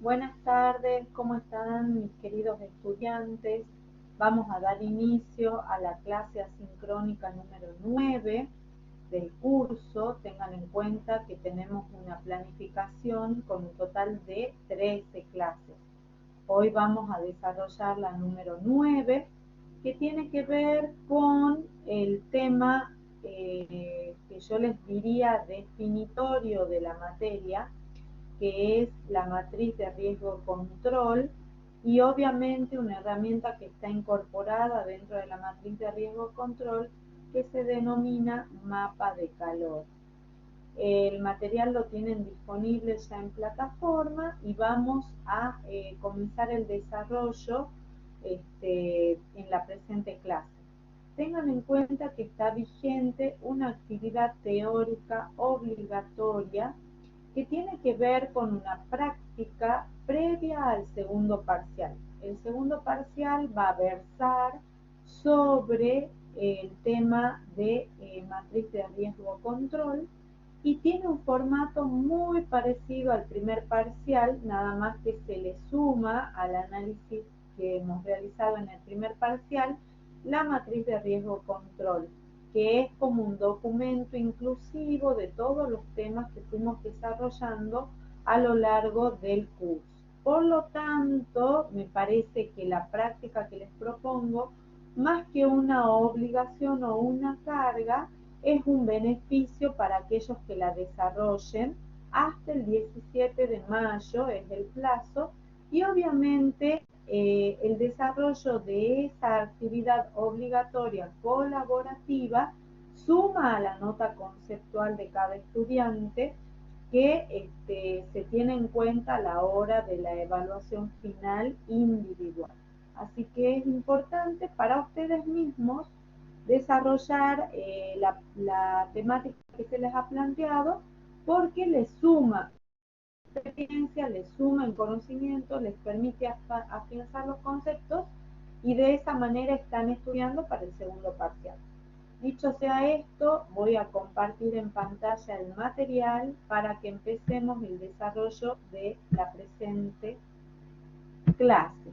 Buenas tardes, ¿cómo están mis queridos estudiantes? Vamos a dar inicio a la clase asincrónica número 9 del curso. Tengan en cuenta que tenemos una planificación con un total de 13 clases. Hoy vamos a desarrollar la número 9, que tiene que ver con el tema que yo les diría definitorio de la materia, que es la matriz de riesgo control, y obviamente una herramienta que está incorporada dentro de la matriz de riesgo control que se denomina mapa de calor. El material lo tienen disponible ya en plataforma y vamos a comenzar el desarrollo en la presente clase. Tengan en cuenta que está vigente una actividad teórica obligatoria que tiene que ver con una práctica previa al segundo parcial. El segundo parcial va a versar sobre el tema de matriz de riesgo control y tiene un formato muy parecido al primer parcial, nada más que se le suma al análisis que hemos realizado en el primer parcial la matriz de riesgo control, que es como un documento inclusivo de todos los temas que fuimos desarrollando a lo largo del curso. Por lo tanto, me parece que la práctica que les propongo, más que una obligación o una carga, es un beneficio para aquellos que la desarrollen hasta el 17 de mayo, es el plazo, y obviamente el desarrollo de esa actividad obligatoria colaborativa suma a la nota conceptual de cada estudiante que se tiene en cuenta a la hora de la evaluación final individual. Así que es importante para ustedes mismos desarrollar la temática que se les ha planteado, porque les suma experiencia, les suma en conocimiento, les permite afianzar los conceptos y de esa manera están estudiando para el segundo parcial. Dicho sea esto, voy a compartir en pantalla el material para que empecemos el desarrollo de la presente clase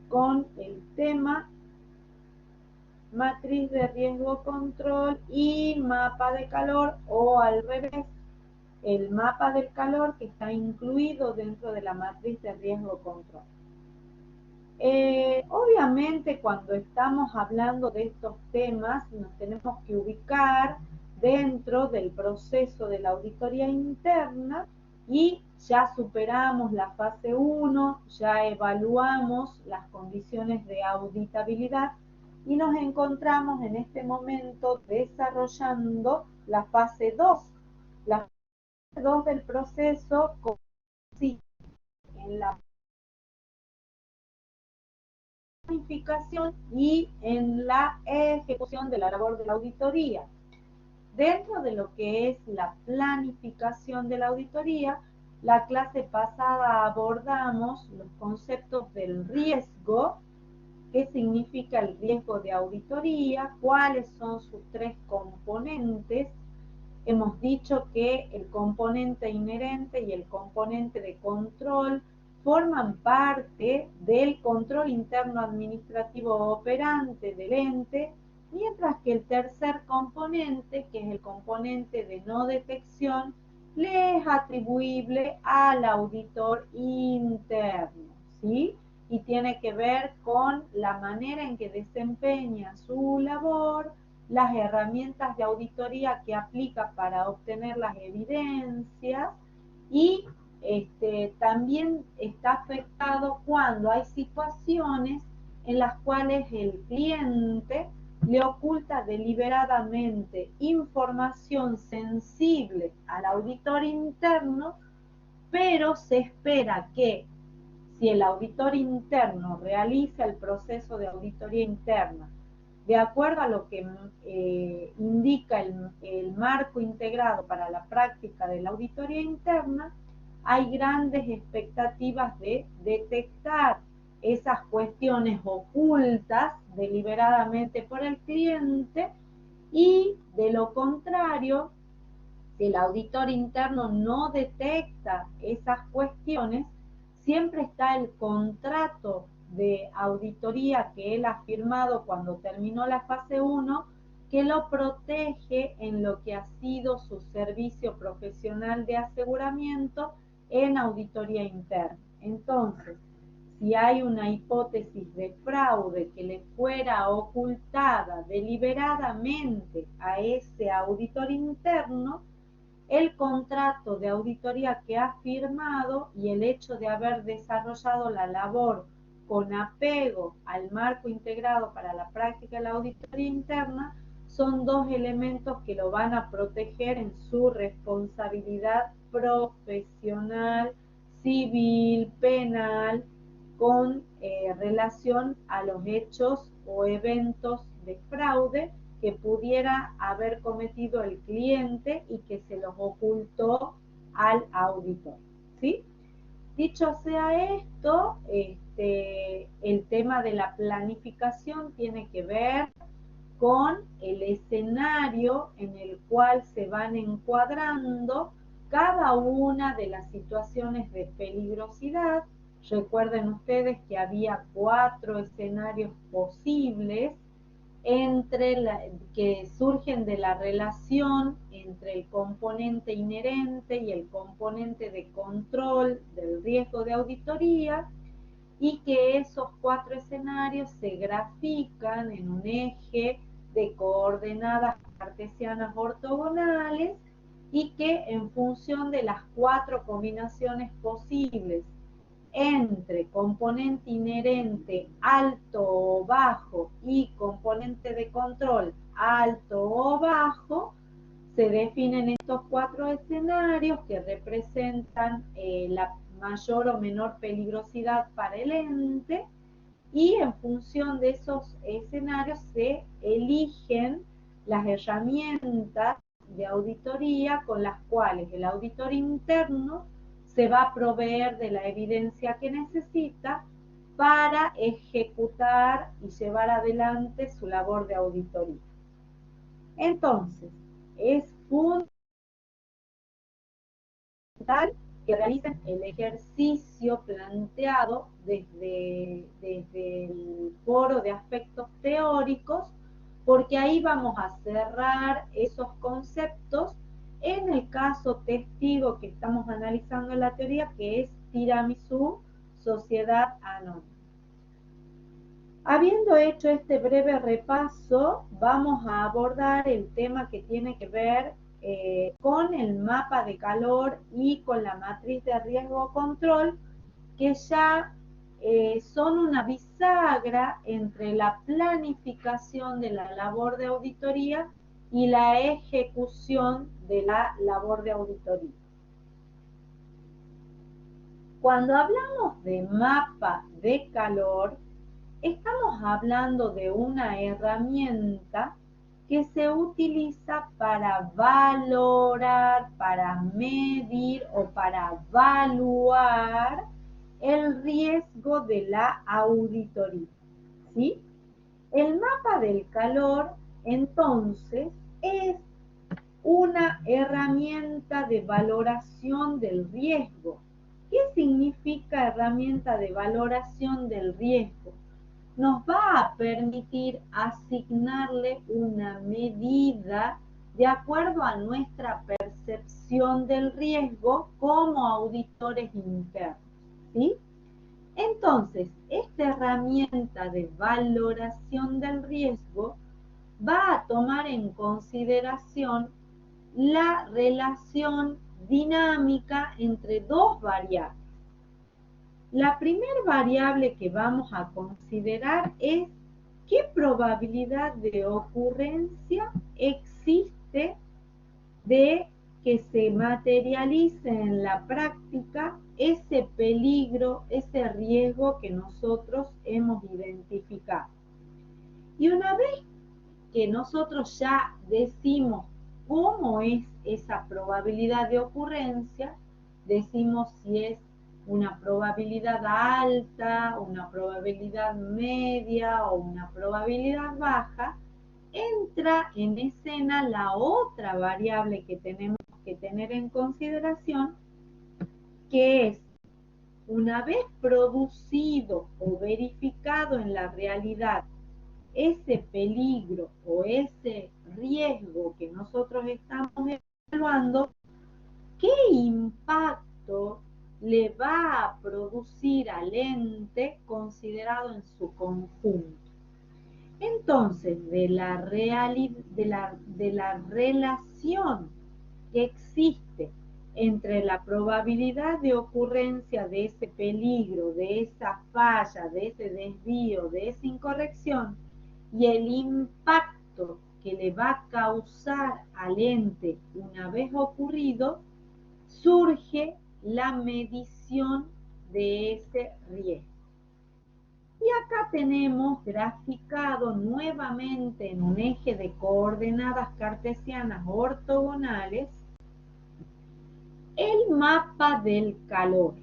con el tema matriz de riesgo control y mapa de calor, o al revés, el mapa del calor que está incluido dentro de la matriz de riesgo control. Obviamente cuando estamos hablando de estos temas nos tenemos que ubicar dentro del proceso de la auditoría interna y ya superamos la fase 1, ya evaluamos las condiciones de auditabilidad y nos encontramos en este momento desarrollando la fase 2. La fase 2 del proceso consiste en la planificación y en la ejecución de la labor de la auditoría. Dentro de lo que es la planificación de la auditoría, la clase pasada abordamos los conceptos del riesgo, qué significa el riesgo de auditoría, cuáles son sus tres componentes. Hemos dicho que el componente inherente y el componente de control forman parte del control interno administrativo operante del ente, mientras que el tercer componente, que es el componente de no detección, le es atribuible al auditor interno, ¿sí? Y tiene que ver con la manera en que desempeña su labor, las herramientas de auditoría que aplica para obtener las evidencias y también está afectado cuando hay situaciones en las cuales el cliente le oculta deliberadamente información sensible al auditor interno, pero se espera que si el auditor interno realiza el proceso de auditoría interna de acuerdo a lo que indica el marco integrado para la práctica de la auditoría interna, hay grandes expectativas de detectar esas cuestiones ocultas deliberadamente por el cliente, y de lo contrario, si el auditor interno no detecta esas cuestiones, siempre está el contrato de auditoría que él ha firmado cuando terminó la fase 1, que lo protege en lo que ha sido su servicio profesional de aseguramiento en auditoría interna. Entonces, si hay una hipótesis de fraude que le fuera ocultada deliberadamente a ese auditor interno, el contrato de auditoría que ha firmado y el hecho de haber desarrollado la labor con apego al marco integrado para la práctica de la auditoría interna son dos elementos que lo van a proteger en su responsabilidad profesional, civil, penal, con relación a los hechos o eventos de fraude que pudiera haber cometido el cliente y que se los ocultó al auditor, ¿sí? Dicho sea esto, el tema de la planificación tiene que ver con el escenario en el cual se van encuadrando cada una de las situaciones de peligrosidad. Recuerden ustedes que había 4 escenarios posibles que surgen de la relación entre el componente inherente y el componente de control del riesgo de auditoría, y que esos 4 escenarios se grafican en un eje de coordenadas cartesianas ortogonales, y que en función de las 4 combinaciones posibles entre componente inherente alto o bajo y componente de control alto o bajo, se definen estos 4 escenarios que representan la mayor o menor peligrosidad para el ente, y en función de esos escenarios se eligen las herramientas de auditoría con las cuales el auditor interno se va a proveer de la evidencia que necesita para ejecutar y llevar adelante su labor de auditoría. Entonces, es fundamental que realicen el ejercicio planteado desde el foro de aspectos teóricos, porque ahí vamos a cerrar esos conceptos en el caso testigo que estamos analizando en la teoría, que es Tiramisú, Sociedad Anónima. Habiendo hecho este breve repaso, vamos a abordar el tema que tiene que ver con el mapa de calor y con la matriz de riesgo control, que ya son una bisagra entre la planificación de la labor de auditoría y la ejecución de la labor de auditoría. Cuando hablamos de mapa de calor, estamos hablando de una herramienta que se utiliza para valorar, para medir o para evaluar el riesgo de la auditoría, ¿sí? El mapa del calor, entonces, es una herramienta de valoración del riesgo. ¿Qué significa herramienta de valoración del riesgo? Nos va a permitir asignarle una medida de acuerdo a nuestra percepción del riesgo como auditores internos, ¿sí? Entonces, esta herramienta de valoración del riesgo va a tomar en consideración la relación dinámica entre dos variables. La primera variable que vamos a considerar es qué probabilidad de ocurrencia existe de que se materialice en la práctica ese peligro, ese riesgo que nosotros hemos identificado. Y una vez que nosotros ya decimos cómo es esa probabilidad de ocurrencia, decimos si es una probabilidad alta, una probabilidad media o una probabilidad baja, entra en escena la otra variable que tenemos que tener en consideración, que es una vez producido o verificado en la realidad ese peligro o ese riesgo que nosotros estamos evaluando, ¿qué impacto le va a producir al ente considerado en su conjunto? Entonces, de la relación que existe entre la probabilidad de ocurrencia de ese peligro, de esa falla, de ese desvío, de esa incorrección, y el impacto que le va a causar al ente una vez ocurrido, surge la medición de ese riesgo. Y acá tenemos graficado nuevamente en un eje de coordenadas cartesianas ortogonales el mapa del calor.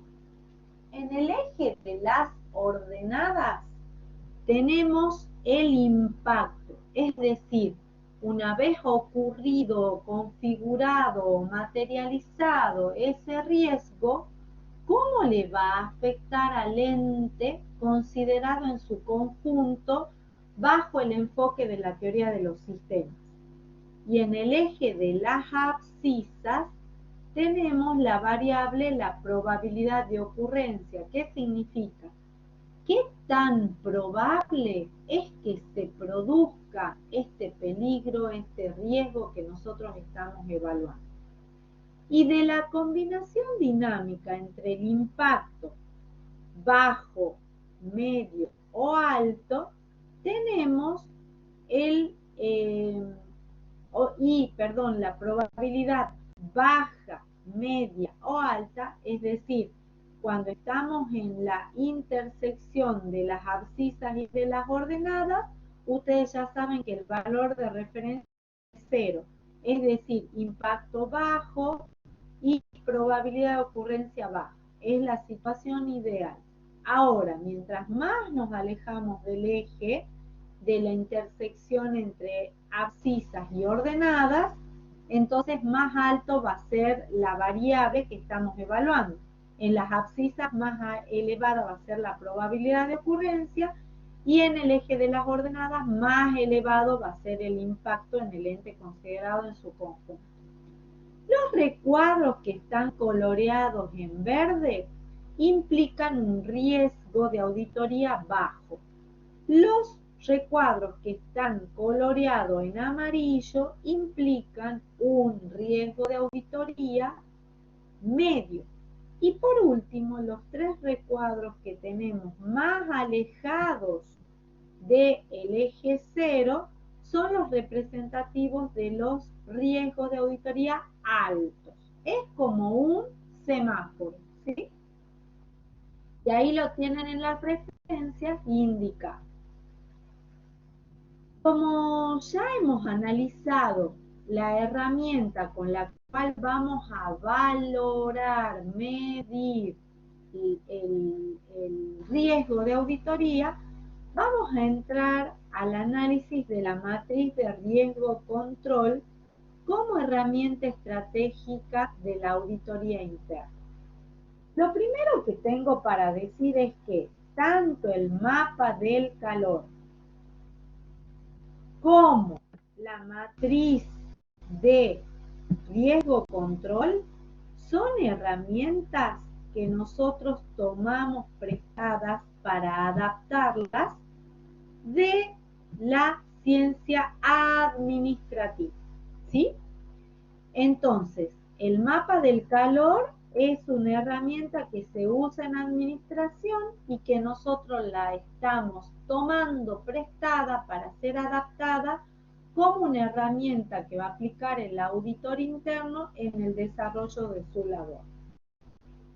En el eje de las ordenadas tenemos el impacto, es decir, una vez ocurrido, configurado, materializado ese riesgo, ¿cómo le va a afectar al ente considerado en su conjunto bajo el enfoque de la teoría de los sistemas? Y en el eje de las abscisas tenemos la variable, la probabilidad de ocurrencia. ¿Qué significa? ¿Qué tan probable es que se produzca este peligro, este riesgo que nosotros estamos evaluando? Y de la combinación dinámica entre el impacto bajo, medio o alto, tenemos la probabilidad baja, media o alta, es decir, cuando estamos en la intersección de las abscisas y de las ordenadas, ustedes ya saben que el valor de referencia es 0, es decir, impacto bajo y probabilidad de ocurrencia baja. Es la situación ideal. Ahora, mientras más nos alejamos del eje, de la intersección entre abscisas y ordenadas, entonces más alto va a ser la variable que estamos evaluando. En las abscisas más elevada va a ser la probabilidad de ocurrencia y en el eje de las ordenadas más elevado va a ser el impacto en el ente considerado en su conjunto. Los recuadros que están coloreados en verde implican un riesgo de auditoría bajo. Los recuadros que están coloreados en amarillo implican un riesgo de auditoría medio. Y por último, los tres recuadros que tenemos más alejados del eje 0 son los representativos de los riesgos de auditoría altos. Es como un semáforo, ¿sí? Y ahí lo tienen en las referencias indicadas. Como ya hemos analizado la herramienta con la cual vamos a valorar, medir el riesgo de auditoría, vamos a entrar al análisis de la matriz de riesgo-control como herramienta estratégica de la auditoría interna. Lo primero que tengo para decir es que tanto el mapa del calor como la matriz de riesgo-control son herramientas que nosotros tomamos prestadas para adaptarlas de la ciencia administrativa, ¿sí? Entonces, el mapa del calor es una herramienta que se usa en administración y que nosotros la estamos tomando prestada para ser adaptada como una herramienta que va a aplicar el auditor interno en el desarrollo de su labor.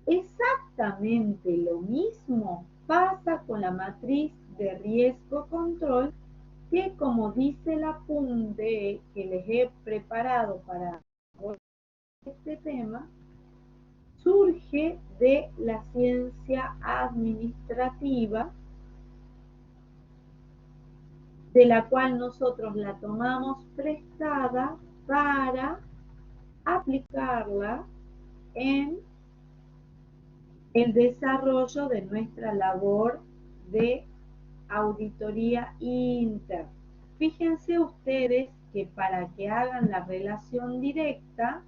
Exactamente lo mismo pasa con la matriz de riesgo-control, que como dice el apunte que les he preparado para este tema, surge de la ciencia administrativa, de la cual nosotros la tomamos prestada para aplicarla en el desarrollo de nuestra labor de auditoría interna. Fíjense ustedes que para que hagan la relación directa,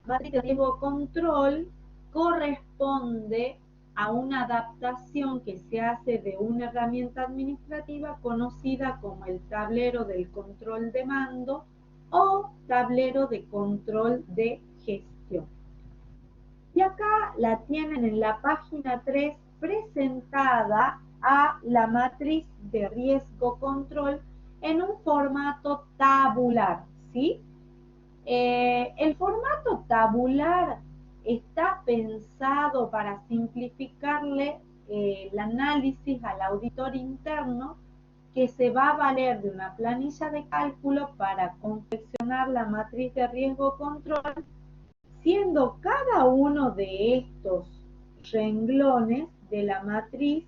matriz de riesgo control corresponde a una adaptación que se hace de una herramienta administrativa conocida como el tablero del control de mando o tablero de control de gestión. Y acá la tienen en la página 3 presentada a la matriz de riesgo control en un formato tabular, ¿sí? El formato tabular está pensado para simplificarle el análisis al auditor interno, que se va a valer de una planilla de cálculo para confeccionar la matriz de riesgo control, siendo cada uno de estos renglones de la matriz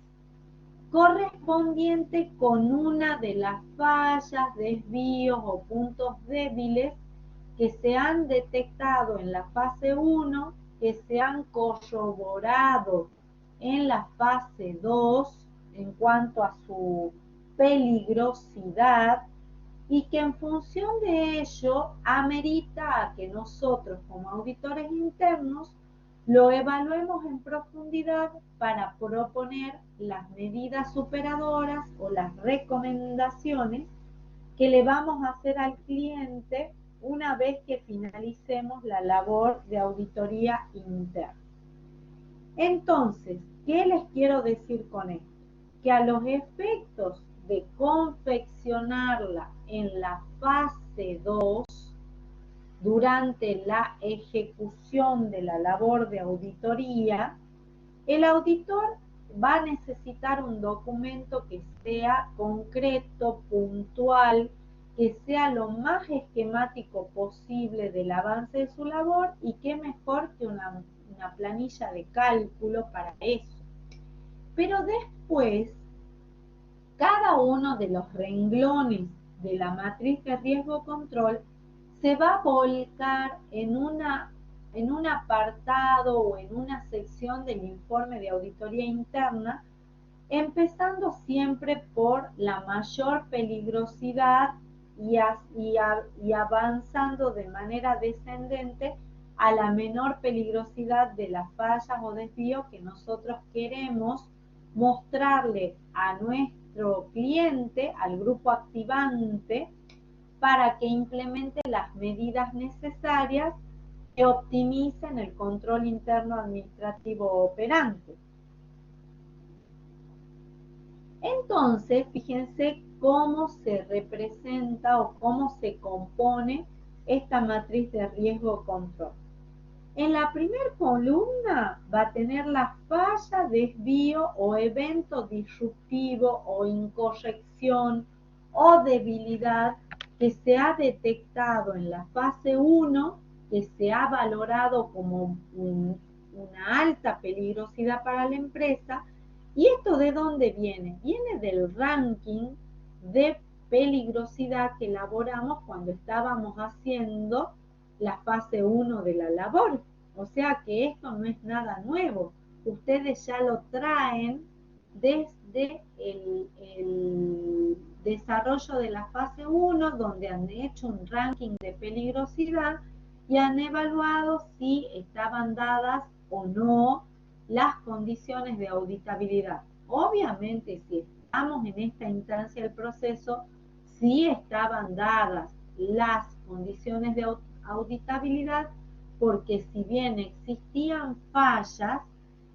correspondiente con una de las fallas, desvíos o puntos débiles que se han detectado en la fase 1, que se han corroborado en la fase 2 en cuanto a su peligrosidad, y que en función de ello amerita a que nosotros como auditores internos lo evaluemos en profundidad para proponer las medidas superadoras o las recomendaciones que le vamos a hacer al cliente una vez que finalicemos la labor de auditoría interna. Entonces, ¿qué les quiero decir con esto? Que a los efectos de confeccionarla en la fase 2, durante la ejecución de la labor de auditoría, el auditor va a necesitar un documento que sea concreto, puntual, que sea lo más esquemático posible del avance de su labor, y qué mejor que una planilla de cálculo para eso. Pero después, cada uno de los renglones de la matriz de riesgo control se va a volcar en un apartado o en una sección del informe de auditoría interna, empezando siempre por la mayor peligrosidad y avanzando de manera descendente a la menor peligrosidad de las fallas o desvíos que nosotros queremos mostrarle a nuestro cliente, al grupo activante, para que implemente las medidas necesarias que optimicen el control interno administrativo operante. Entonces, fíjense cómo se representa o cómo se compone esta matriz de riesgo control. En la primera columna va a tener la falla, desvío o evento disruptivo o incorrección o debilidad que se ha detectado en la fase 1, que se ha valorado como una alta peligrosidad para la empresa. ¿Y esto de dónde viene? Viene del ranking de peligrosidad que elaboramos cuando estábamos haciendo la fase 1 de la labor. O sea que esto no es nada nuevo. Ustedes ya lo traen desde el desarrollo de la fase 1, donde han hecho un ranking de peligrosidad y han evaluado si estaban dadas o no las condiciones de auditabilidad. Obviamente, si estamos en esta instancia del proceso, sí estaban dadas las condiciones de auditabilidad, porque si bien existían fallas,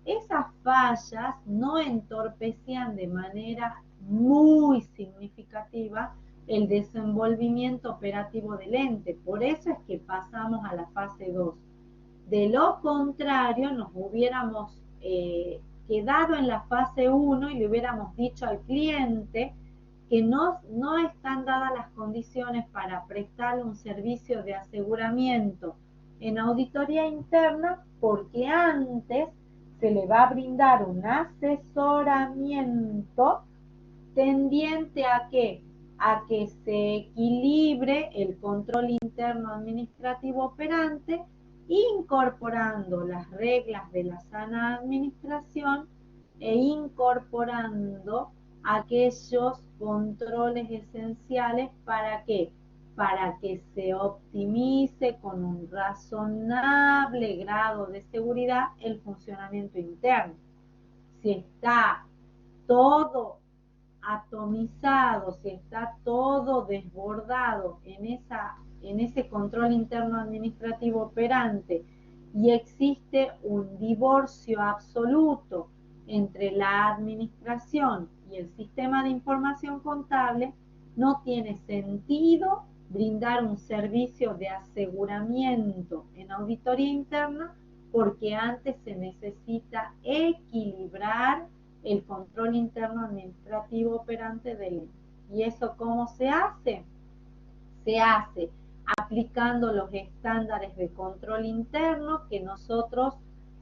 esas fallas no entorpecían de manera muy significativa el desenvolvimiento operativo del ente. Por eso es que pasamos a la fase 2. De lo contrario, nos hubiéramos quedado en la fase 1 y le hubiéramos dicho al cliente que no están dadas las condiciones para prestarle un servicio de aseguramiento en auditoría interna, porque antes se le va a brindar un asesoramiento tendiente a que se equilibre el control interno administrativo operante incorporando las reglas de la sana administración e incorporando aquellos controles esenciales. ¿Para qué? Para que se optimice con un razonable grado de seguridad el funcionamiento interno. Si está todo atomizado, si está todo desbordado en ese control interno administrativo operante y existe un divorcio absoluto entre la administración y el sistema de información contable, no tiene sentido brindar un servicio de aseguramiento en auditoría interna, porque antes se necesita equilibrar el control interno administrativo operante del ente. ¿Y eso cómo se hace? Se hace aplicando los estándares de control interno que nosotros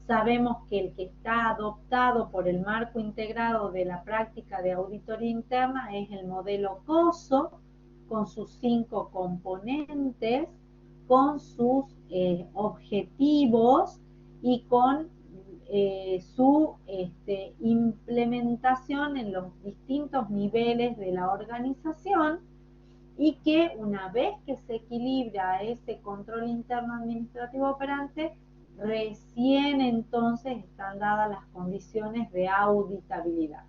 sabemos que el que está adoptado por el marco integrado de la práctica de auditoría interna es el modelo COSO, con sus 5 componentes, con sus objetivos y con su implementación en los distintos niveles de la organización, y que una vez que se equilibra ese control interno administrativo operante, recién entonces están dadas las condiciones de auditabilidad.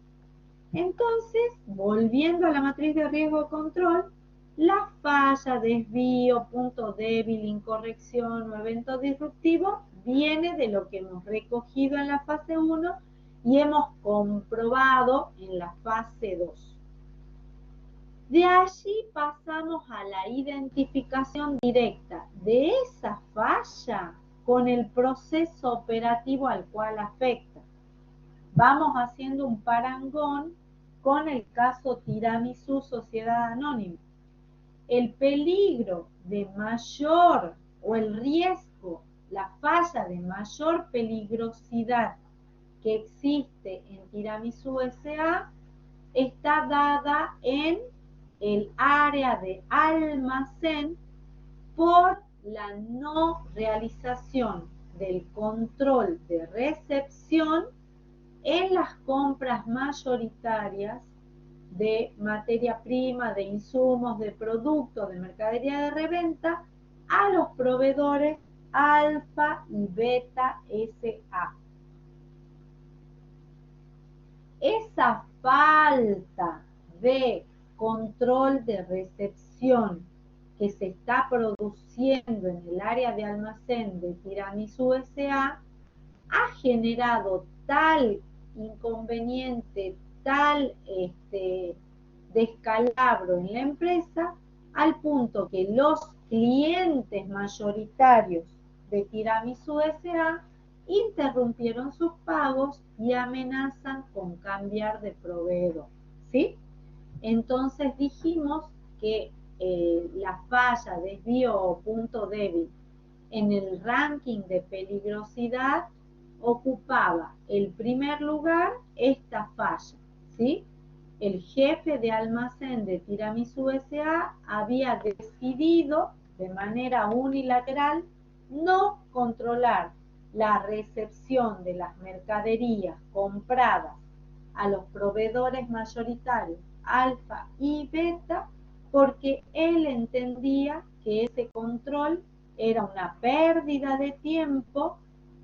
Entonces, volviendo a la matriz de riesgo-control, la falla, desvío, punto débil, incorrección o evento disruptivo viene de lo que hemos recogido en la fase 1 y hemos comprobado en la fase 2. De allí pasamos a la identificación directa de esa falla con el proceso operativo al cual afecta. Vamos haciendo un parangón con el caso Tiramisú Sociedad Anónima. El peligro de mayor, o el riesgo, la falla de mayor peligrosidad que existe en Tiramisú S.A. está dada en el área de almacén por la no realización del control de recepción en las compras mayoritarias de materia prima, de insumos, de productos, de mercadería de reventa a los proveedores Alfa y Beta S.A. Esa falta de control de recepción que se está produciendo en el área de almacén de Tiramisú S.A. ha generado tal inconveniente, tal descalabro en la empresa, al punto que los clientes mayoritarios de Tiramisú S.A. interrumpieron sus pagos y amenazan con cambiar de proveedor, ¿sí? Entonces dijimos que la falla, desvío o punto débil en el ranking de peligrosidad ocupaba el primer lugar esta falla, ¿sí? El jefe de almacén de Tiramisú S.A. había decidido de manera unilateral no controlar la recepción de las mercaderías compradas a los proveedores mayoritarios Alfa y Beta, porque él entendía que ese control era una pérdida de tiempo,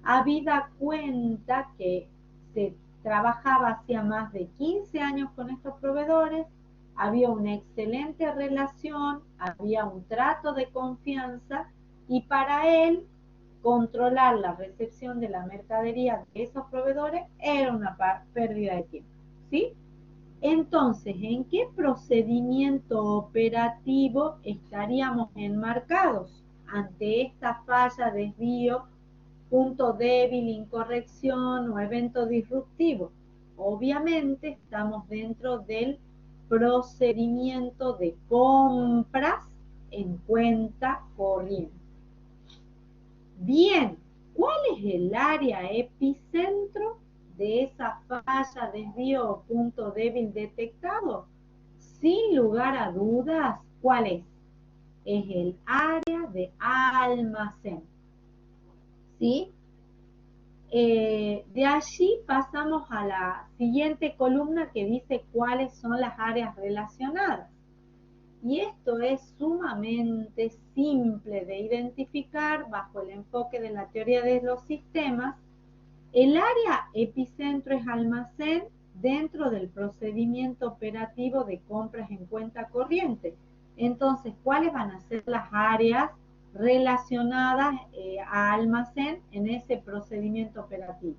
habida cuenta que se trabajaba hacía más de 15 años con estos proveedores, había una excelente relación, había un trato de confianza, y para él controlar la recepción de la mercadería de esos proveedores era una pérdida de tiempo, ¿sí? Entonces, ¿en qué procedimiento operativo estaríamos enmarcados ante esta falla, desvío, punto débil, incorrección o evento disruptivo? Obviamente estamos dentro del procedimiento de compras en cuenta corriente. Bien, ¿cuál es el área epicentro de esa falla, desvío o punto débil detectado? Sin lugar a dudas, ¿cuál es? Es el área de almacén. ¿sí? De allí pasamos a la siguiente columna que dice cuáles son las áreas relacionadas. Y esto es sumamente simple de identificar bajo el enfoque de la teoría de los sistemas. El área epicentro es almacén dentro del procedimiento operativo de compras en cuenta corriente. Entonces, ¿cuáles van a ser las áreas relacionadas a almacén en ese procedimiento operativo?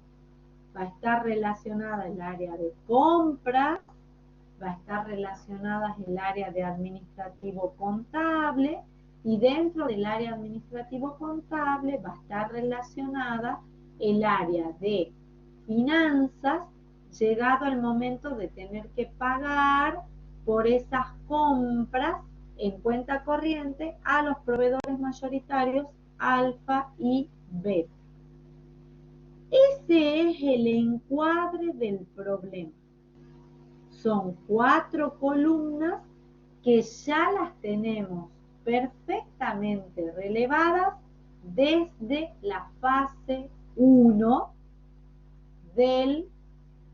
Va a estar relacionada el área de compras, va a estar relacionada el área de administrativo contable, y dentro del área administrativo contable va a estar relacionada el área de finanzas, llegado el momento de tener que pagar por esas compras en cuenta corriente a los proveedores mayoritarios alfa y beta. Ese es el encuadre del problema. Son 4 columnas que ya las tenemos perfectamente relevadas desde la fase 1 del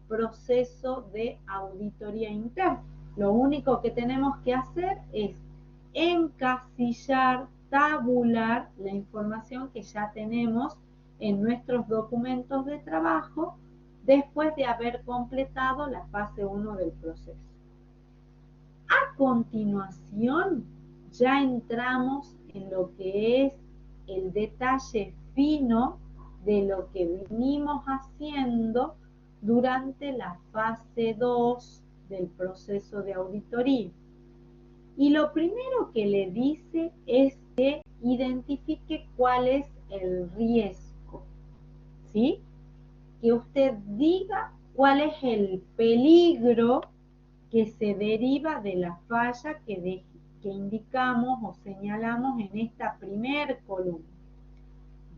proceso de auditoría interna. Lo único que tenemos que hacer es encasillar, tabular la información que ya tenemos en nuestros documentos de trabajo después de haber completado la fase 1 del proceso. A continuación, ya entramos en lo que es el detalle fino de lo que vinimos haciendo durante la fase 2 del proceso de auditoría. Y lo primero que le dice es que identifique cuál es el riesgo, ¿sí? Que usted diga cuál es el peligro que se deriva de la falla que indicamos o señalamos en esta primer columna.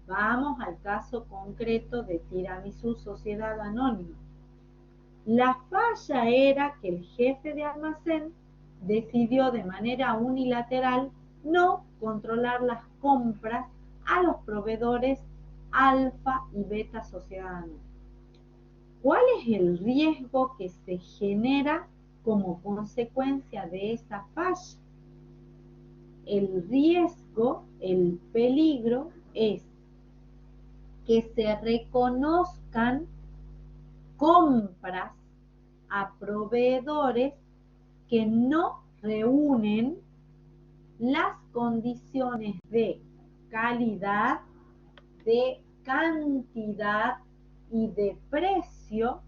Vamos al caso concreto de Tiramisú Sociedad Anónima. La falla era que el jefe de almacén decidió de manera unilateral no controlar las compras a los proveedores alfa y beta Sociedad Anónima. ¿Cuál es el riesgo que se genera como consecuencia de esa falla? El riesgo, el peligro es que se reconozcan compras a proveedores que no reúnen las condiciones de calidad, de cantidad y de precio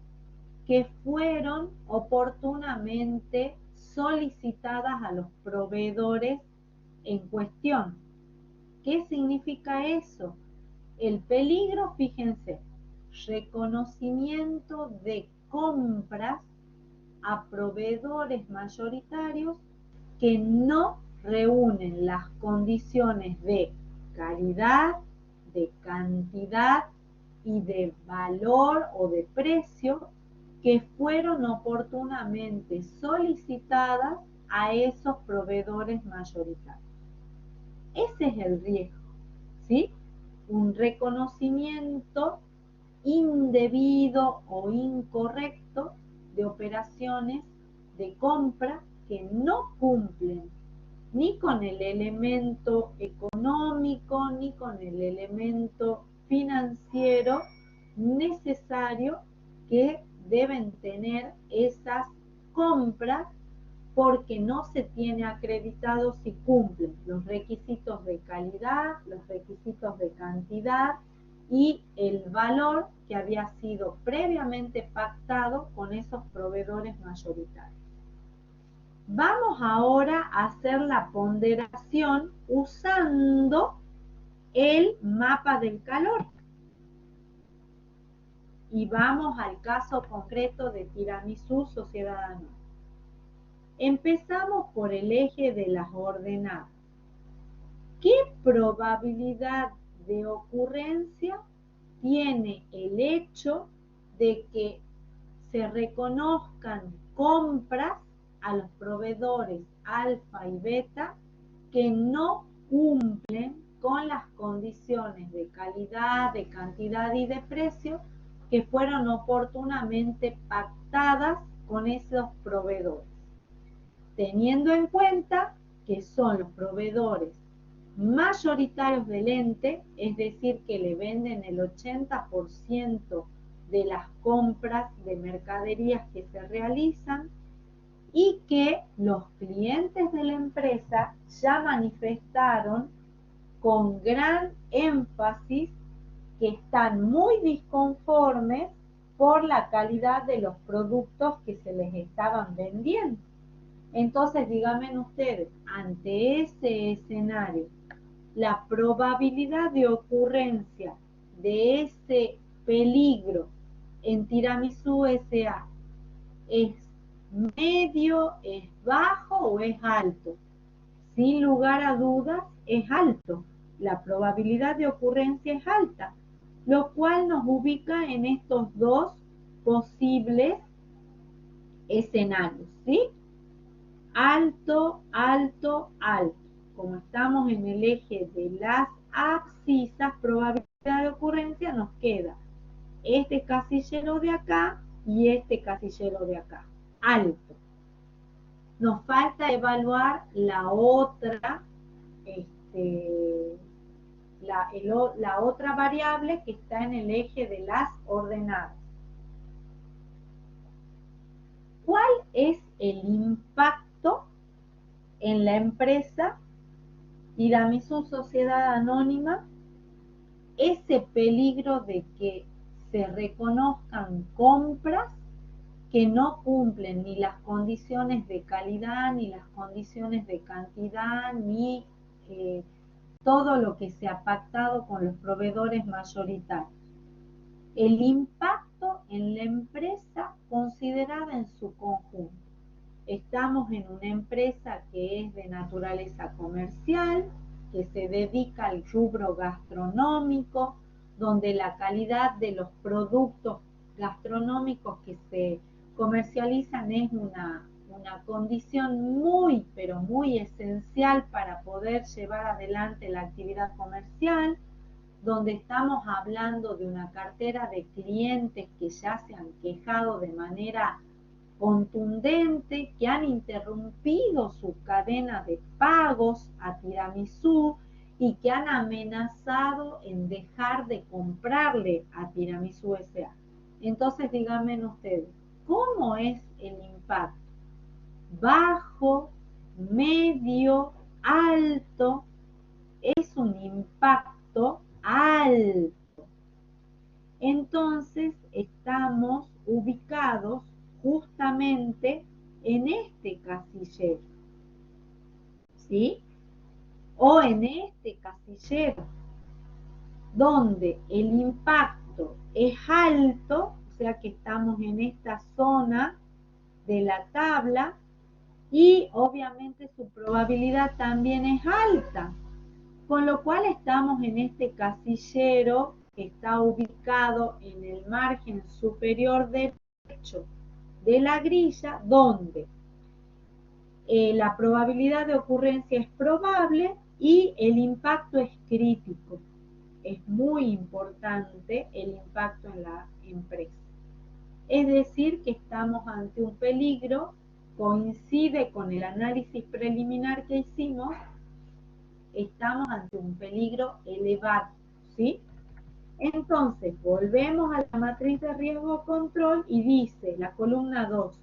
que fueron oportunamente solicitadas a los proveedores en cuestión. ¿Qué significa eso? El peligro, fíjense, reconocimiento de compras a proveedores mayoritarios que no reúnen las condiciones de calidad, de cantidad y de valor o de precio que fueron oportunamente solicitadas a esos proveedores mayoritarios. Ese es el riesgo, ¿sí? Un reconocimiento indebido o incorrecto de operaciones de compra que no cumplen ni con el elemento económico ni con el elemento financiero necesario que deben tener esas compras, porque no se tiene acreditado si cumplen los requisitos de calidad, los requisitos de cantidad y el valor que había sido previamente pactado con esos proveedores mayoritarios. Vamos ahora a hacer la ponderación usando el mapa del calor. Y vamos al caso concreto de Tiramisú Sociedad Anónima. Empezamos por el eje de las ordenadas. ¿Qué probabilidad de ocurrencia tiene el hecho de que se reconozcan compras a los proveedores alfa y beta que no cumplen con las condiciones de calidad, de cantidad y de precio que fueron oportunamente pactadas con esos proveedores, teniendo en cuenta que son los proveedores mayoritarios del ente, es decir, que le venden el 80% de las compras de mercaderías que se realizan, y que los clientes de la empresa ya manifestaron con gran énfasis que están muy disconformes por la calidad de los productos que se les estaban vendiendo. Entonces, díganme ustedes, ante ese escenario, la probabilidad de ocurrencia de ese peligro en Tiramisú S.A. ¿es medio, es bajo o es alto? Sin lugar a dudas, es alto. La probabilidad de ocurrencia es alta, lo cual nos ubica en estos dos posibles escenarios, ¿sí? Alto, alto, alto. Como estamos en el eje de las abscisas, probabilidad de ocurrencia, nos queda este casillero de acá y este casillero de acá. Alto. Nos falta evaluar la otra, la otra variable que está en el eje de las ordenadas. ¿Cuál es el impacto en la empresa Tiramisú Sociedad Anónima? Ese peligro de que se reconozcan compras que no cumplen ni las condiciones de calidad, ni las condiciones de cantidad, ni todo lo que se ha pactado con los proveedores mayoritarios. El impacto en la empresa considerada en su conjunto. Estamos en una empresa que es de naturaleza comercial, que se dedica al rubro gastronómico, donde la calidad de los productos gastronómicos que se comercializan es una condición muy, pero muy esencial para poder llevar adelante la actividad comercial, donde estamos hablando de una cartera de clientes que ya se han quejado de manera contundente, que han interrumpido su cadena de pagos a Tiramisú y que han amenazado en dejar de comprarle a Tiramisú S.A. Entonces, díganme ustedes, ¿cómo es el impacto? ¿Bajo, medio, alto? Es un impacto alto. Entonces, estamos ubicados justamente en este casillero, ¿sí? O en este casillero, donde el impacto es alto, o sea que estamos en esta zona de la tabla, y obviamente su probabilidad también es alta, con lo cual estamos en este casillero que está ubicado en el margen superior derecho de la grilla, donde la probabilidad de ocurrencia es probable y el impacto es crítico. Es muy importante el impacto en la empresa. Es decir, que estamos ante un peligro, coincide con el análisis preliminar que hicimos, estamos ante un peligro elevado, ¿sí? Entonces, volvemos a la matriz de riesgo-control y dice, la columna 2,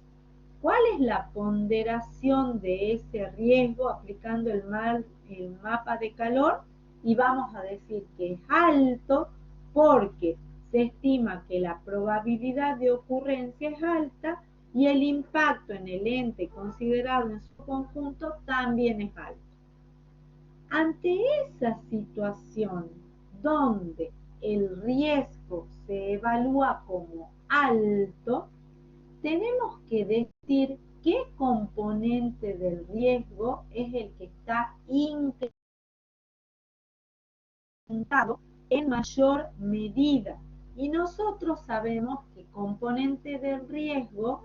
¿cuál es la ponderación de ese riesgo aplicando el mapa de calor? Y vamos a decir que es alto porque se estima que la probabilidad de ocurrencia es alta y el impacto en el ente considerado en su conjunto también es alto. Ante esa situación donde el riesgo se evalúa como alto, tenemos que decir qué componente del riesgo es el que está incrementado en mayor medida. Y nosotros sabemos que componentes del riesgo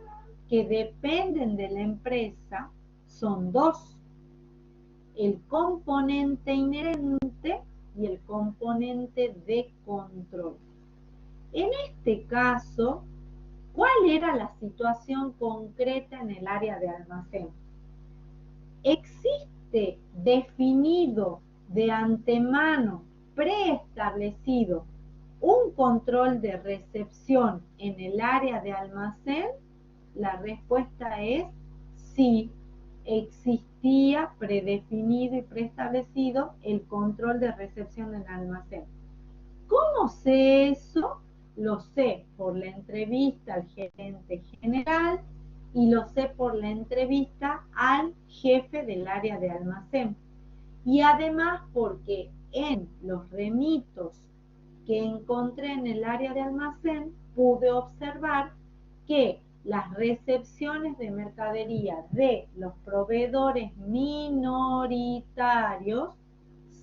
que dependen de la empresa son dos. El componente inherente y el componente de control. En este caso, ¿cuál era la situación concreta en el área de almacén? ¿Existe definido de antemano, preestablecido, un control de recepción en el área de almacén? La respuesta es sí, existía predefinido y preestablecido el control de recepción en el almacén. ¿Cómo sé eso? Lo sé por la entrevista al gerente general y lo sé por la entrevista al jefe del área de almacén. Y además porque en los remitos que encontré en el área de almacén pude observar que las recepciones de mercadería de los proveedores minoritarios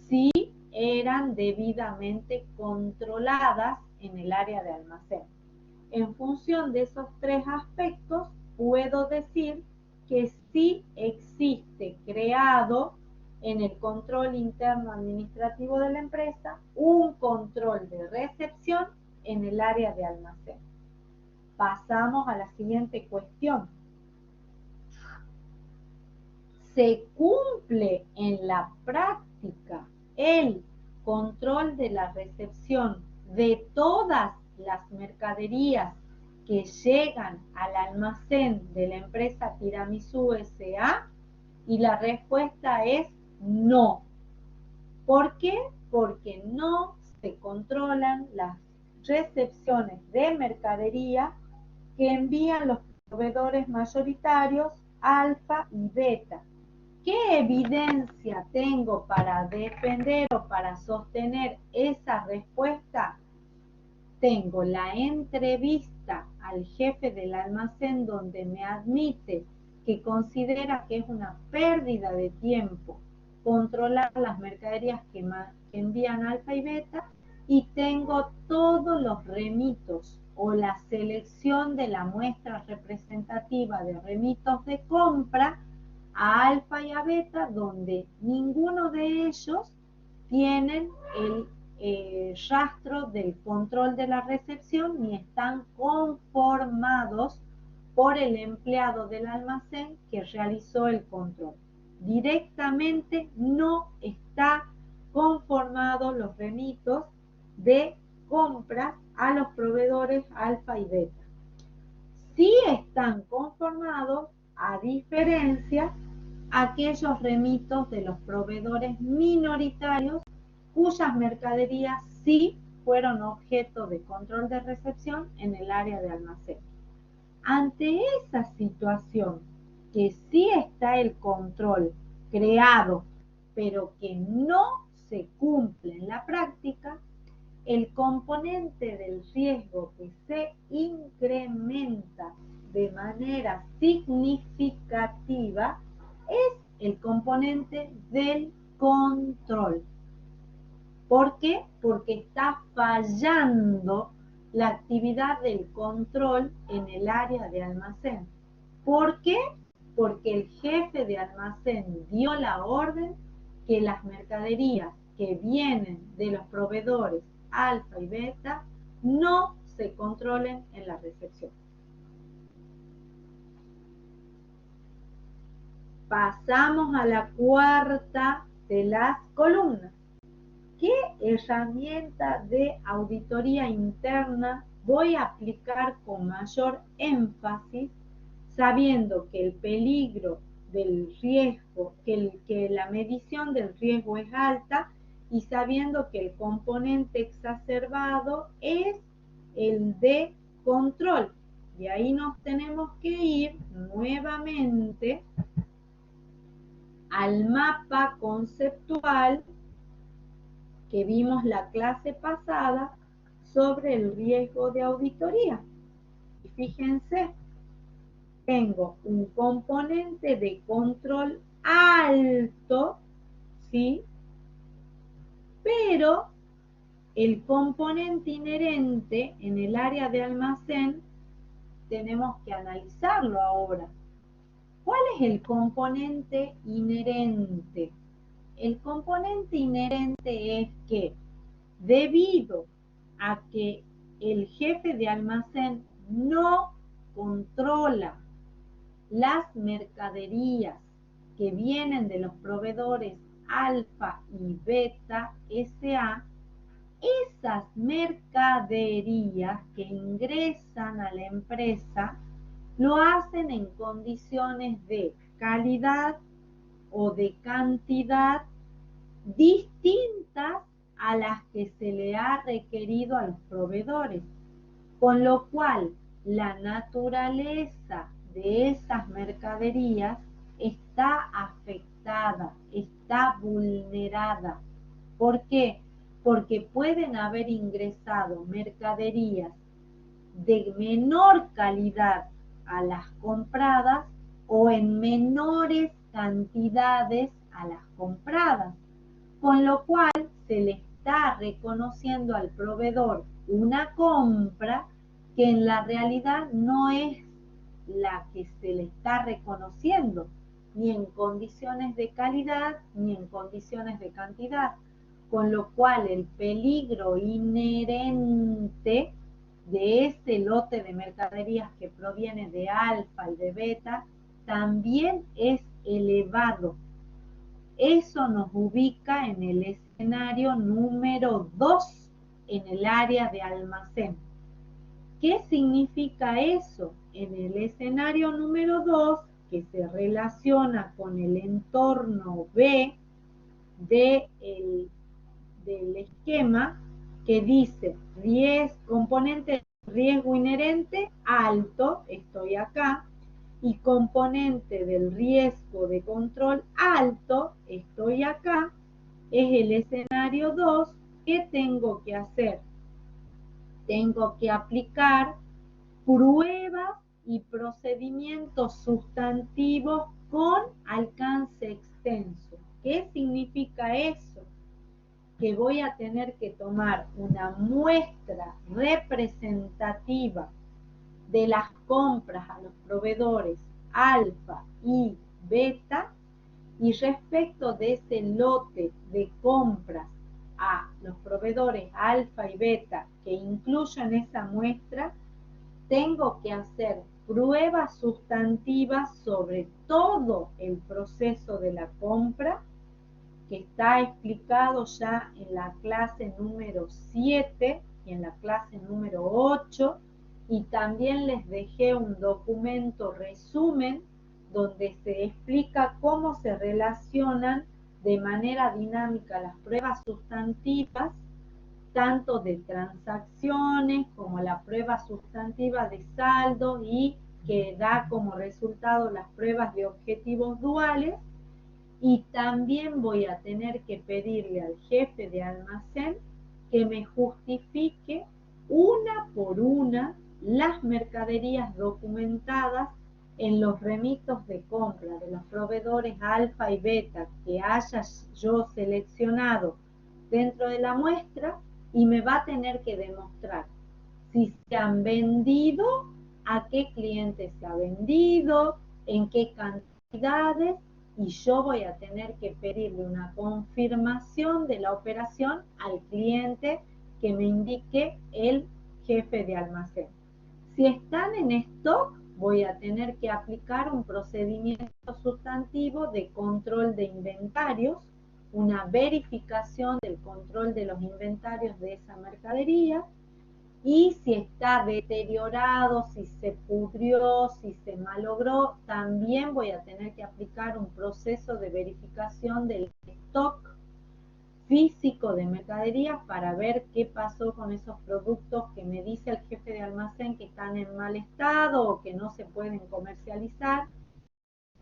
sí eran debidamente controladas en el área de almacén. En función de esos tres aspectos, puedo decir que sí existe creado en el control interno administrativo de la empresa un control de recepción en el área de almacén. Pasamos a la siguiente cuestión. ¿Se cumple en la práctica el control de la recepción de todas las mercaderías que llegan al almacén de la empresa Tiramisú S.A.? Y la respuesta es no. ¿Por qué? Porque no se controlan las recepciones de mercadería que envían los proveedores mayoritarios alfa y beta. ¿Qué evidencia tengo para defender o para sostener esa respuesta? Tengo la entrevista al jefe del almacén donde me admite que considera que es una pérdida de tiempo controlar las mercaderías que envían alfa y beta, y tengo todos los remitos o la selección de la muestra representativa de remitos de compra a alfa y a beta, donde ninguno de ellos tienen el rastro del control de la recepción ni están conformados por el empleado del almacén que realizó el control. Directamente no está conformados los remitos de compras a los proveedores alfa y beta. Sí están conformados, a diferencia, aquellos remitos de los proveedores minoritarios cuyas mercaderías sí fueron objeto de control de recepción en el área de almacén. Ante esa situación, que sí está el control creado, pero que no se cumple en la práctica, el componente del riesgo que se incrementa de manera significativa es el componente del control. ¿Por qué? Porque está fallando la actividad del control en el área de almacén. ¿Por qué? Porque el jefe de almacén dio la orden que las mercaderías que vienen de los proveedores alfa y beta no se controlen en la recepción. Pasamos a la cuarta de las columnas. ¿Qué herramienta de auditoría interna voy a aplicar con mayor énfasis, sabiendo que el peligro del riesgo, que la medición del riesgo es alta, y sabiendo que el componente exacerbado es el de control? Y ahí nos tenemos que ir nuevamente al mapa conceptual que vimos la clase pasada sobre el riesgo de auditoría. Y fíjense, tengo un componente de control alto, ¿sí? Pero el componente inherente en el área de almacén tenemos que analizarlo ahora. ¿Cuál es el componente inherente? El componente inherente es que debido a que el jefe de almacén no controla las mercaderías que vienen de los proveedores alfa y beta SA, esas mercaderías que ingresan a la empresa lo hacen en condiciones de calidad o de cantidad distintas a las que se le ha requerido a los proveedores, con lo cual la naturaleza de esas mercaderías está afectada, está vulnerada. ¿Por qué? Porque pueden haber ingresado mercaderías de menor calidad a las compradas o en menores cantidades a las compradas, con lo cual se le está reconociendo al proveedor una compra que en la realidad no es la que se le está reconociendo, ni en condiciones de calidad ni en condiciones de cantidad, con lo cual el peligro inherente de ese lote de mercaderías que proviene de alfa y de beta también es elevado. Eso nos ubica en el escenario número 2, en el área de almacén. ¿Qué significa eso? En el escenario número 2, que se relaciona con el entorno B del esquema, que dice componente de riesgo inherente alto, estoy acá, y componente del riesgo de control alto, estoy acá, es el escenario 2. ¿Qué tengo que hacer? Tengo que aplicar pruebas y procedimientos sustantivos con alcance extenso. ¿Qué significa eso? Que voy a tener que tomar una muestra representativa de las compras a los proveedores alfa y beta, y respecto de ese lote de compras a los proveedores alfa y beta que incluyo en esa muestra, tengo que hacer pruebas sustantivas sobre todo el proceso de la compra, que está explicado ya en la clase número 7 y en la clase número 8, y también les dejé un documento resumen donde se explica cómo se relacionan de manera dinámica las pruebas sustantivas, tanto de transacciones como la prueba sustantiva de saldo, y que da como resultado las pruebas de objetivos duales. Y también voy a tener que pedirle al jefe de almacén que me justifique una por una las mercaderías documentadas en los remitos de compra de los proveedores alfa y beta que haya yo seleccionado dentro de la muestra, y me va a tener que demostrar si se han vendido, a qué clientes se ha vendido, en qué cantidades, y yo voy a tener que pedirle una confirmación de la operación al cliente que me indique el jefe de almacén. Si están en stock, voy a tener que aplicar un procedimiento sustantivo de control de inventarios, una verificación del control de los inventarios de esa mercadería, y si está deteriorado, si se pudrió, si se malogró, también voy a tener que aplicar un proceso de verificación del stock físico de mercadería para ver qué pasó con esos productos que me dice el jefe de almacén que están en mal estado o que no se pueden comercializar.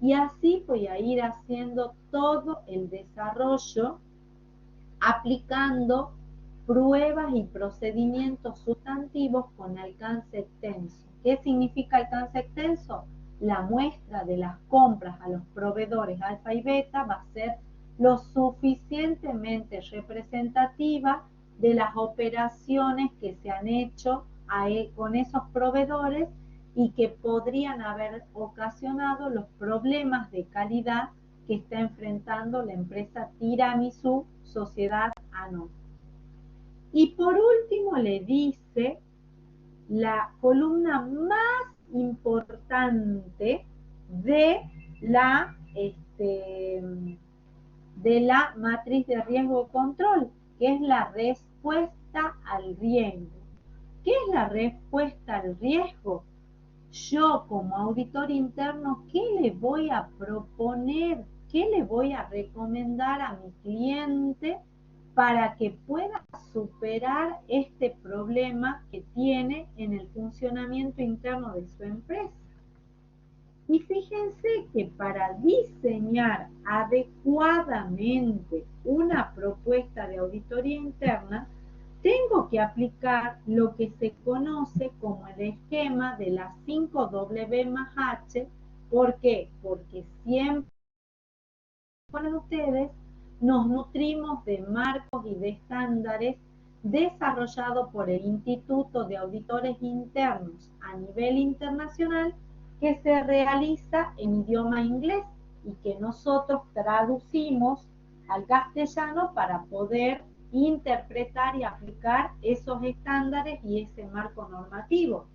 Y así voy a ir haciendo todo el desarrollo aplicando pruebas y procedimientos sustantivos con alcance extenso. ¿Qué significa alcance extenso? La muestra de las compras a los proveedores alfa y beta va a ser lo suficientemente representativa de las operaciones que se han hecho con esos proveedores y que podrían haber ocasionado los problemas de calidad que está enfrentando la empresa Tiramisu Sociedad Anónima. Y por último le dice la columna más importante de la matriz de riesgo control, que es la respuesta al riesgo. ¿Qué es la respuesta al riesgo? Yo como auditor interno, ¿qué le voy a proponer? ¿Qué le voy a recomendar a mi cliente para que pueda superar este problema que tiene en el funcionamiento interno de su empresa? Y fíjense que para diseñar adecuadamente una propuesta de auditoría interna, tengo que aplicar lo que se conoce como el esquema de las 5W+H. ¿Por qué? Porque siempre con ustedes nos nutrimos de marcos y de estándares desarrollados por el Instituto de Auditores Internos a nivel internacional, que se realiza en idioma inglés y que nosotros traducimos al castellano para poder interpretar y aplicar esos estándares y ese marco normativo.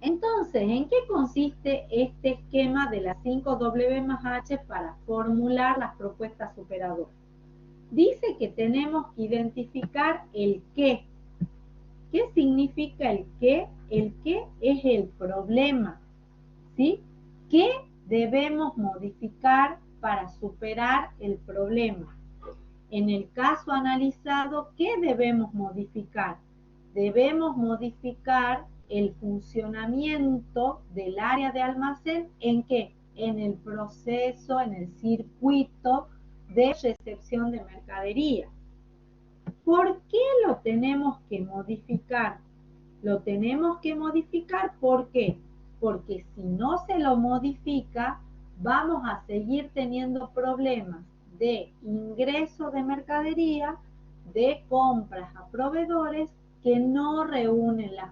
Entonces, ¿en qué consiste este esquema de las 5W+H para formular las propuestas superadoras? Dice que tenemos que identificar el qué. ¿Qué significa el qué? El qué es el problema, ¿sí? ¿Qué debemos modificar para superar el problema? En el caso analizado, ¿qué debemos modificar? Debemos modificar el funcionamiento del área de almacén. ¿En qué? En el proceso, en el circuito de recepción de mercadería. ¿Por qué lo tenemos que modificar? Lo tenemos que modificar, ¿por qué? Porque si no se lo modifica, vamos a seguir teniendo problemas de ingreso de mercadería, de compras a proveedores que no reúnen las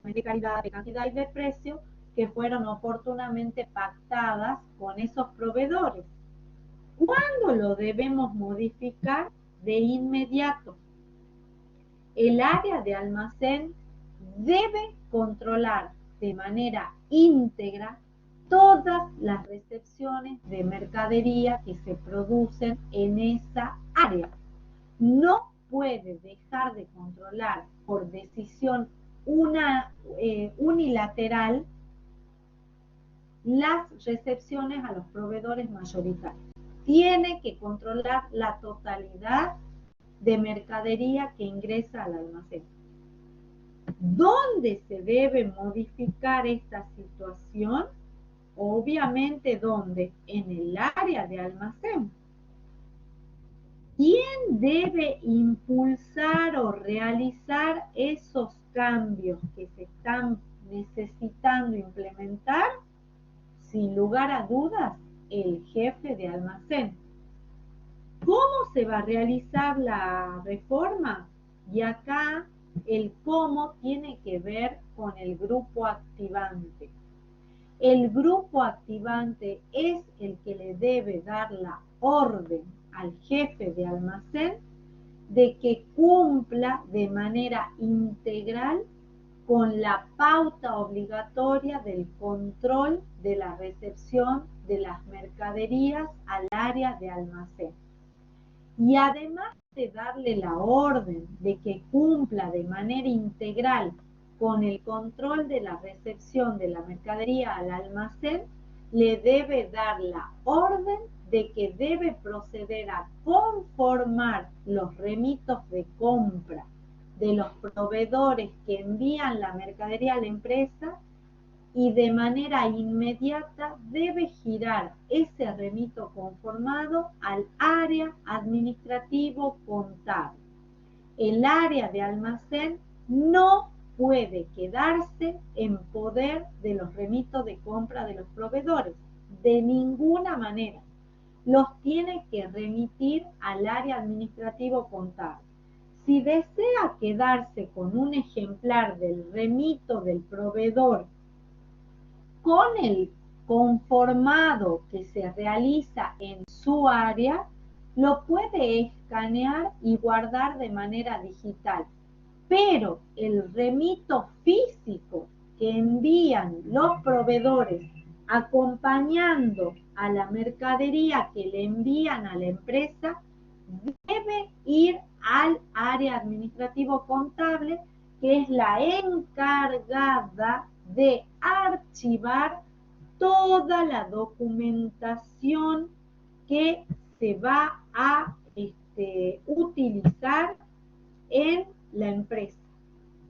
de calidad, de cantidad y de precio que fueron oportunamente pactadas con esos proveedores. ¿Cuándo lo debemos modificar? De inmediato. El área de almacén debe controlar de manera íntegra todas las recepciones de mercadería que se producen en esa área. No puede dejar de controlar por decisión unilateral las recepciones a los proveedores mayoritarios. Tiene que controlar la totalidad de mercadería que ingresa al almacén. ¿Dónde se debe modificar esta situación? Obviamente, ¿dónde? En el área de almacén. ¿Quién debe impulsar o realizar esos cambios que se están necesitando implementar? Sin lugar a dudas, el jefe de almacén. ¿Cómo se va a realizar la reforma? Y acá el cómo tiene que ver con el grupo activante. El grupo activante es el que le debe dar la orden al jefe de almacén de que cumpla de manera integral con la pauta obligatoria del control de la recepción de las mercaderías al área de almacén. Y además de darle la orden de que cumpla de manera integral con el control de la recepción de la mercadería al almacén, le debe dar la orden de que debe proceder a conformar los remitos de compra de los proveedores que envían la mercadería a la empresa y de manera inmediata debe girar ese remito conformado al área administrativo contable. El área de almacén no puede quedarse en poder de los remitos de compra de los proveedores, de ninguna manera. Los tiene que remitir al área administrativo contable. Si desea quedarse con un ejemplar del remito del proveedor con el conformado que se realiza en su área, lo puede escanear y guardar de manera digital. Pero el remito físico que envían los proveedores acompañando a la mercadería que le envían a la empresa debe ir al área administrativo contable, que es la encargada de archivar toda la documentación que se va a utilizar en la empresa.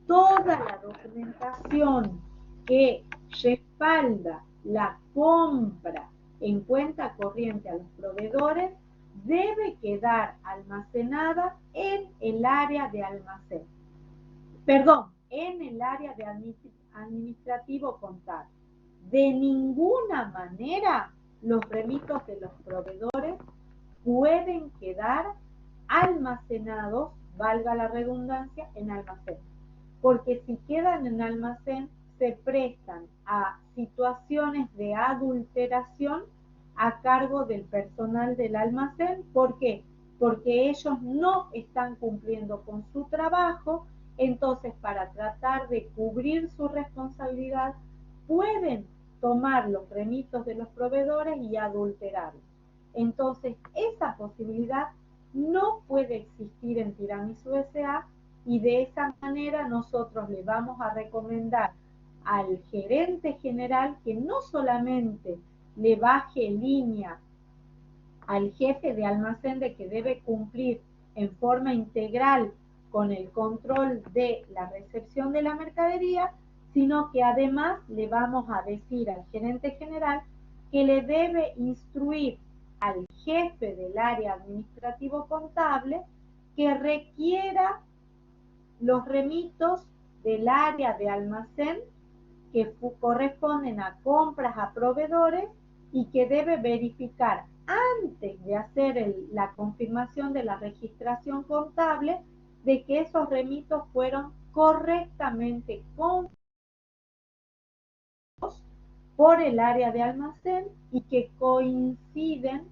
Toda la documentación que respalda la compra en cuenta corriente a los proveedores debe quedar almacenada en el área de almacén. Perdón, en el área de administrativo contable. De ninguna manera los remitos de los proveedores pueden quedar almacenados, valga la redundancia, en almacén. Porque si quedan en almacén, se prestan a situaciones de adulteración a cargo del personal del almacén. ¿Por qué? Porque ellos no están cumpliendo con su trabajo. Entonces, para tratar de cubrir su responsabilidad, pueden tomar los remitos de los proveedores y adulterarlos. Entonces, esa posibilidad no puede existir en Tiramisu S.A. y de esa manera nosotros le vamos a recomendar al gerente general que no solamente le baje línea al jefe de almacén de que debe cumplir en forma integral con el control de la recepción de la mercadería, sino que además le vamos a decir al gerente general que le debe instruir al jefe del área administrativo contable que requiera los remitos del área de almacén que corresponden a compras a proveedores y que debe verificar antes de hacer la confirmación de la registración contable de que esos remitos fueron correctamente confirmados por el área de almacén y que coinciden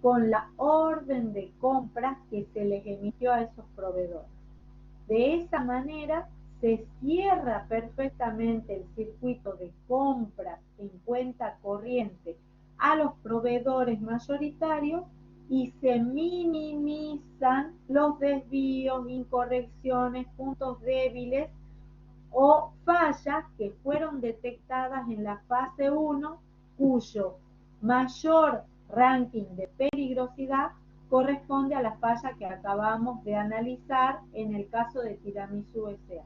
con la orden de compras que se les emitió a esos proveedores. De esa manera se cierra perfectamente el circuito de compras en cuenta corriente a los proveedores mayoritarios y se minimizan los desvíos, incorrecciones, puntos débiles o fallas que fueron detectadas en la fase 1, cuyo mayor ranking de peligrosidad corresponde a la falla que acabamos de analizar en el caso de Tiramisu S.A.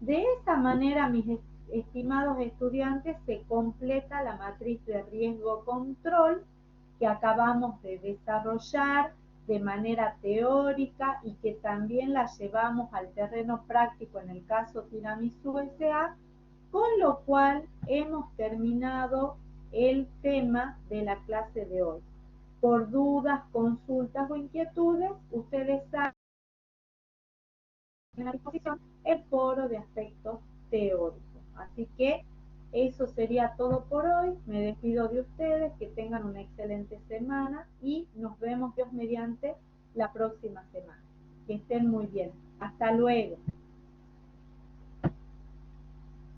De esta manera, mis estimados estudiantes, se completa la matriz de riesgo control que acabamos de desarrollar de manera teórica y que también la llevamos al terreno práctico en el caso Tiramisu S.A., con lo cual hemos terminado el tema de la clase de hoy. Por dudas, consultas o inquietudes, ustedes saben en la disposición el foro de aspectos teóricos. Así que eso sería todo por hoy. Me despido de ustedes, que tengan una excelente semana y nos vemos Dios mediante la próxima semana. Que estén muy bien. Hasta luego.